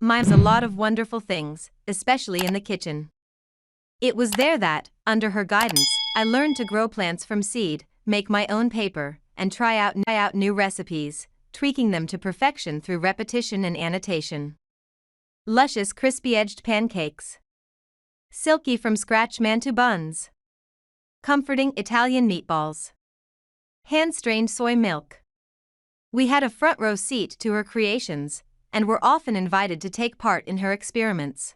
Mom's a lot of wonderful things, especially in the kitchen. It was there that, under her guidance, I learned to grow plants from seed, make my own paper, and try out new recipes, tweaking them to perfection through repetition and annotation. Luscious crispy-edged pancakes. Silky from scratch mantu buns. Comforting Italian meatballs. Hand-strained soy milk. We had a front-row seat to her creations, and were often invited to take part in her experiments.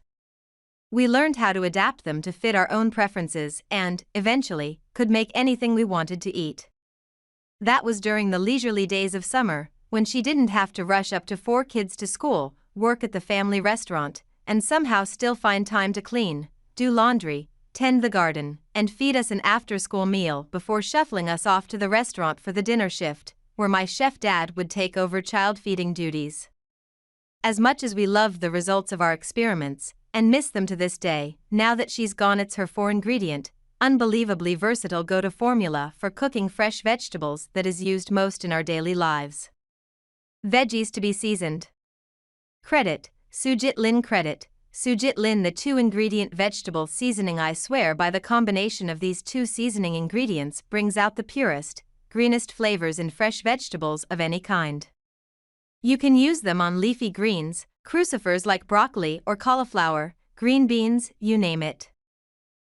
We learned how to adapt them to fit our own preferences and, eventually, could make anything we wanted to eat. That was during the leisurely days of summer, when she didn't have to rush up to 4 kids to school, work at the family restaurant, and somehow still find time to clean, do laundry, tend the garden, and feed us an after-school meal before shuffling us off to the restaurant for the dinner shift, where my chef dad would take over child-feeding duties. As much as we loved the results of our experiments, and miss them to this day, now that she's gone, it's her 4-ingredient, unbelievably versatile go-to formula for cooking fresh vegetables that is used most in our daily lives. Veggies to be seasoned. Credit, Sujit Lin. Credit, Sujit Lin. The 2-ingredient vegetable seasoning. I swear by the combination of these 2 seasoning ingredients brings out the purest, greenest flavors in fresh vegetables of any kind. You can use them on leafy greens, crucifers like broccoli or cauliflower, green beans, you name it.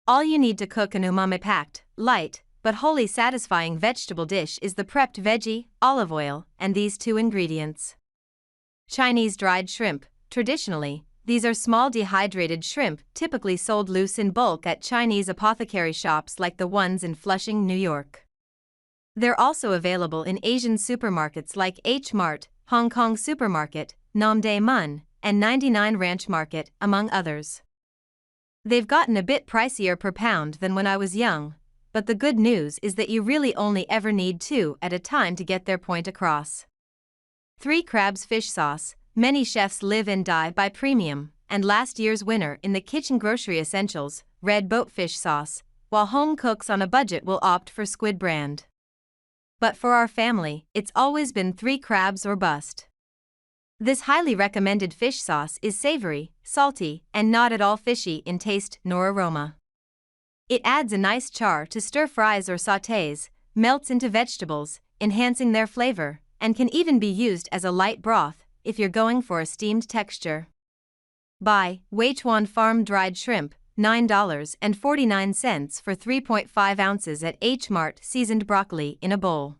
All you need to cook an umami-packed, light, but wholly satisfying vegetable dish is the prepped veggie, olive oil, and these 2 ingredients. Chinese dried shrimp. Traditionally, these are small dehydrated shrimp typically sold loose in bulk at Chinese apothecary shops like the ones in Flushing, New York. They're also available in Asian supermarkets like H Mart, Hong Kong Supermarket, Nam Dae Mun, and 99 Ranch Market, among others. They've gotten a bit pricier per pound than when I was young, but the good news is that you really only ever need 2 at a time to get their point across. 3 Crabs fish sauce. Many chefs live and die by premium, and last year's winner in the Kitchen Grocery Essentials, Red Boat fish sauce, while home cooks on a budget will opt for Squid brand. But for our family, it's always been 3 crabs or bust. This highly recommended fish sauce is savory, salty, and not at all fishy in taste nor aroma. It adds a nice char to stir fries or sautés, melts into vegetables, enhancing their flavor, and can even be used as a light broth if you're going for a steamed texture. Buy Weichuan Farm dried shrimp, $9.49 for 3.5 ounces at H Mart. Seasoned broccoli in a bowl.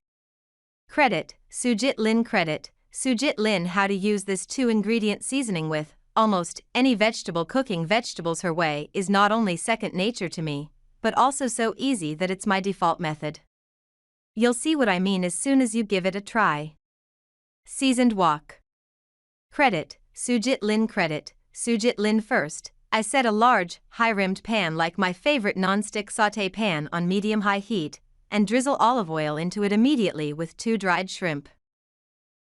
Credit, Sujit Lin. Credit, Sujit Lin. How to use this 2-ingredient seasoning with almost any vegetable. Cooking vegetables her way is not only second nature to me, but also so easy that it's my default method. You'll see what I mean as soon as you give it a try. Seasoned wok. Credit, Sujit Lin. Credit, Sujit Lin. First, I set a large, high-rimmed pan like my favorite non-stick sauté pan on medium-high heat, and drizzle olive oil into it immediately with 2 dried shrimp.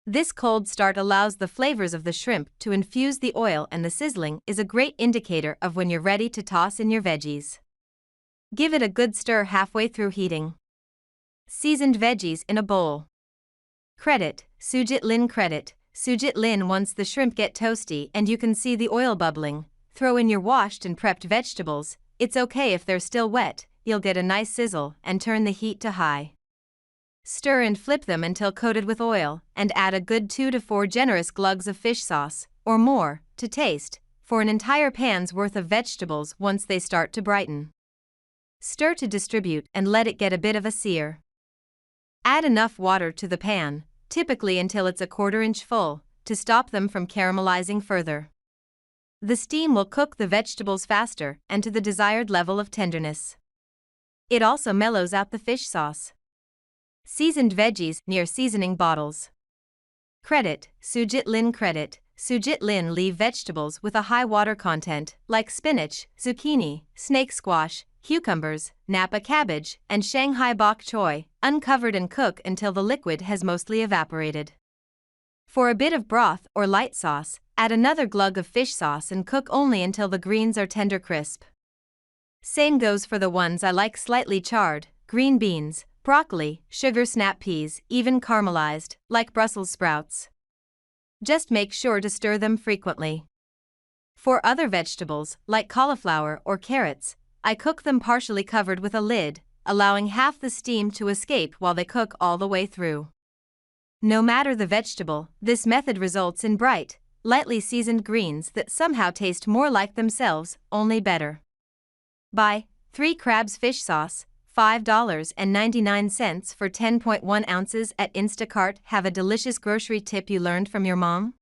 This cold start allows the flavors of the shrimp to infuse the oil, and the sizzling is a great indicator of when you're ready to toss in your veggies. Give it a good stir halfway through heating. Seasoned veggies in a bowl. Credit, Sujit Lin. Credit, Sujit Lin. Once the shrimp get toasty and you can see the oil bubbling, throw in your washed and prepped vegetables. It's okay if they're still wet, you'll get a nice sizzle, and turn the heat to high. Stir and flip them until coated with oil, and add a good 2 to 4 generous glugs of fish sauce, or more, to taste, for an entire pan's worth of vegetables once they start to brighten. Stir to distribute and let it get a bit of a sear. Add enough water to the pan, typically until it's a 1/4 inch full, to stop them from caramelizing further. The steam will cook the vegetables faster and to the desired level of tenderness. It also mellows out the fish sauce. Seasoned veggies near seasoning bottles. Credit, Sujit Lin. Credit, Sujit Lin. Leave vegetables with a high water content, like spinach, zucchini, snake squash, cucumbers, Napa cabbage, and Shanghai bok choy, uncovered and cook until the liquid has mostly evaporated. For a bit of broth or light sauce, add another glug of fish sauce and cook only until the greens are tender crisp. Same goes for the ones I like slightly charred: green beans, broccoli, sugar snap peas, even caramelized, like Brussels sprouts. Just make sure to stir them frequently. For other vegetables, like cauliflower or carrots, I cook them partially covered with a lid, allowing half the steam to escape while they cook all the way through. No matter the vegetable, this method results in bright, lightly seasoned greens that somehow taste more like themselves, only better. Buy 3 crabs fish sauce, $5.99 for 10.1 ounces at Instacart. Have a delicious grocery tip you learned from your mom?